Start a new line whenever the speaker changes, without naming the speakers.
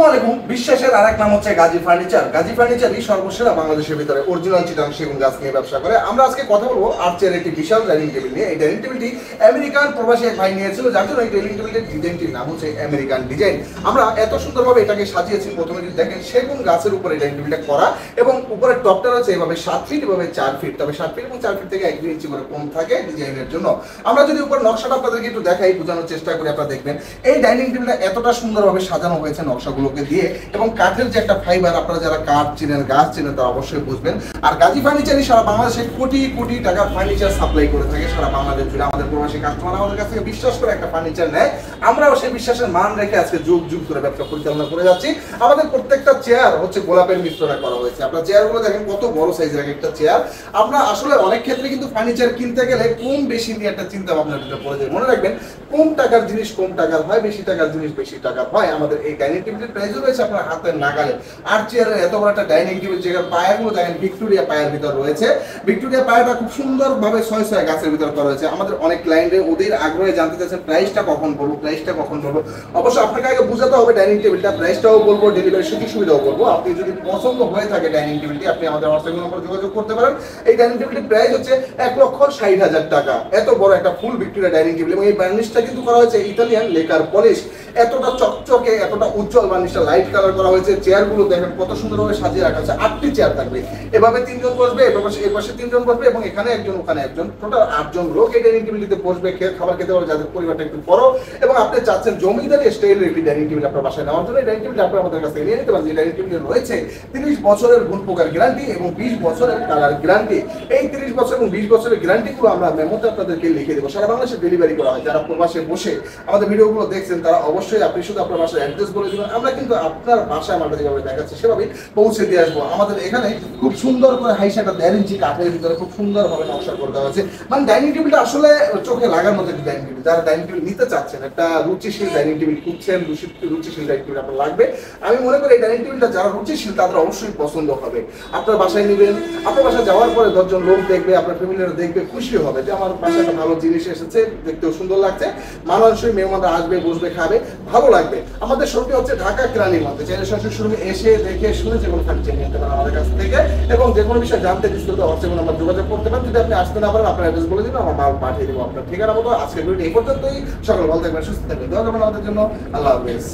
আসসালামু আলাইকুম। বিশ্বাসের আরেক নাম হচ্ছে গাজী ফার্নিচার। গাজী ফার্নিচারই সর্বসেরা বাংলাদেশের ভিতরে অরিজিনাল চিটাং সেগুন গাছ নিয়ে ব্যবসা করে। আমরা আজকে কথা বলবো আর্চের একটি বিশাল ডাইনিং টেবিল নিয়ে। এই ডাইনিং টেবিলটি আমেরিকান প্রবাসী এক ভাই নিয়েছিল, যার জন্য এই ডাইনিং টেবিলের ডিজাইনটির নাম হচ্ছে আমেরিকান ডিজাইন। আমরা এত সুন্দরভাবে এটাকে সাজিয়েছি। প্রথমে যদি দেখেন সেগুন গাছের উপরে ডাইনিং টেবিলটা করা এবং উপরের টপটা রয়েছে এভাবে 7 ফিট এভাবে 4 ফিট, তবে 7 ফিট এবং 4 ফিট থেকে 1-2 ইঞ্চি করে কম থাকে ডিজাইনের জন্য। আমরা যদি উপর নকশাটা আপনাদেরকে একটু দেখাই, বোঝানোর চেষ্টা করি, আপনারা দেখবেন এই ডাইনিং টেবিলটা এতটা সুন্দরভাবে সাজানো হয়েছে নকশাগুলোকে দিয়ে। এবং কাঠের যে একটা ফাইবার, আপনারা যারা কাঠ চিনেন, গাছ চিনেন, তারা অবশ্যই বুঝবেন। আর গাজী ফার্নিচারই সারা বাংলাদেশে কোটি কোটি টাকার ফার্নিচার সাপ্লাই করে থাকে সারা বাংলাদেশ জুড়ে। আমাদের প্রবাসী কাস্টমার আমাদের কাছ থেকে বিশ্বাস করে একটা ফার্নিচার নেয়, আমরাও সেই বিশ্বাসের মান রেখে আজকে যুগ যুগ ধরে ব্যবসা পরিচালনা করে যাচ্ছি। আমাদের প্রত্যেকটা চেয়ার হচ্ছে গোলাপের মিশ্রণে করা হয়েছে। আপনার চেয়ারগুলো দেখেন কত বড় সাইজের একটা চেয়ার। আমরা আসলে অনেক ক্ষেত্রে কিন্তু ফার্নিচার কিনতে গেলে কম বেশি নিয়ে একটা চিন্তা ভাবনার ভিতরে পড়ে যায়। মনে রাখবেন, কম টাকার জিনিস কম টাকার হয়, বেশি টাকার জিনিস বেশি টাকার হয়। আমাদের এই ডাইনিং টেবিলের প্রাইসও রয়েছে আপনার হাতের নাগালে। আর চেয়ারের এত বড় একটা ডাইনিং টেবিল, যেখানে পায়াগুলো দেখেন ভিক্টোরিয়া পায়ের ভিতর রয়েছে। ভিক্টোরিয়া পায়াটা খুব সুন্দরভাবে 6 গাছের ভিতর করা হয়েছে। আমাদের অনেক ক্লায়েন্টে ওদের আগ্রহে জানতে চাচ্ছেন প্রাইসটা কখন বলবো, প্রাইসটা কখন বলবো। অবশ্য আপনাকে আগে বুঝাতে হবে ডাইনিং টেবিলটা, প্রাইসটাও বলবো, ডেলিভারি সুযোগ সুবিধাও বলবো। আপনি যদি পছন্দ হয়ে থাকে ডাইনিং টেবিলটি, আপনি আমাদের হোয়াটসঅ্যাপ নম্বরে যোগাযোগ করতে পারেন। এই ডাইনিং টেবিলটির প্রাইস হচ্ছে 1,60,000 টাকা। এত বড় একটা ফুল ভিক্টোরিয়া ডাইনিং টেবিল এবং এই বার্নিশটা কিন্তু করা হয়েছে ইতালিয়ান লেকার পলিশ। এতটা চকচকে, এতটা উজ্জ্বল বার্নিশটা লাইট কালার করা হয়েছে। চেয়ারগুলো দেখেন কত সুন্দরভাবে সাজিয়ে রাখা হয়েছে। 8টি চেয়ার থাকবে, এভাবে 3 জন বসবে, এর পাশে 3 জন বসবে এবং এখানে একজন, ওখানে একজন, টোটাল 8 জন লোক এই ডাইনিং টেবিলটিতে বসবে, খাবার খেতে পারবে, যাদের পরিবারটা একটু বড় এবং আপনি চাচ্ছেন জমিদারি স্টাইলের একটি ডাইনিং টেবিল আপনার বাসায় নেওয়ার জন্য। এই ডাইনিং টেবিলটা আপনারা আমাদের কাছ থেকে নিয়ে নিতে পারেন। এই ডাইনিং টেবিলে রয়েছে 30 বছরের গুণ পোকার গ্যারান্টি এবং 20 বছরের কালার গ্যারান্টি। এই 30 বছর এবং 20 বছরের গ্যারান্টিগুলো আমরা মেমোতে আপনাদেরকে লিখে দেবো। সারা বাংলাদেশে ডেলিভারি করা হয়। যারা প্রবাসে বসে আমাদের ভিডিওগুলো দেখছেন, তারা অবশ্যই আপনি শুধু আপনার বাসার অ্যাড্রেস বলে দিবেন, আমরা কিন্তু আপনার বাসায় আমরা যেভাবে দেখাচ্ছি সেভাবেই পৌঁছে দিয়ে আসবো। আমাদের এখানে খুব সুন্দর করে হাইসা একটা 1.5 ইঞ্চি কাঠের ভিতরে খুব সুন্দরভাবে নকশা করে দেওয়া হয়েছে। মানে ডাইনিং টেবিলটা আসলে চোখে লাগার মতো একটা ডাইনিং টেবিল। যারা ডাইনিং টেবিল নিতে চাচ্ছেন, একটা রুচিশীল ডাইনিং টেবিল খুঁজছেন, রুচিশীল ডাইনিং টেবিল আপনার লাগবে, আমি মনে করি এই ডাইনিং টেবিলটা যারা রুচিশীল তাদের অবশ্যই পছন্দ হবে। আপনার বাসায় নেবেন, আপনার বাসায় যাওয়ার পরে 10 জন লোক দেখবে, আপনার ফ্যামিলিরা দেখবে, খুশি হবে যে আমার বাসায় একটা ভালো জিনিস এসেছে, দেখতেও সুন্দর লাগছে, মানুষই মেহমানরা আসবে, বসবে, খাবে, ভালো লাগবে। আমাদের শোরুমটি হচ্ছে ঢাকা কেরানীর মধ্যে। চাইলে সরাসরি শোরুমে এসে দেখে শুনে যে কোনো ফার্নিচার নিতে পারেন আমাদের কাছ থেকে এবং যে কোনো বিষয়ে জানতে বিস্তারিত হোয়াটসঅ্যাপে আমরা যোগাযোগ করতে পারেন। যদি আপনি আসতে না পারেন, আপনার অ্যাড্রেস বলে দিবেন, আমরা মাল পাঠিয়ে দেবো আপনার ঠিকানা মতো। আজকের ভিডিও এই পর্যন্তই। সকল ভালো থাকবেন, সুস্থ থাকবেন, দোয়া করবেন আমাদের জন্য। আল্লাহ হাফেজ।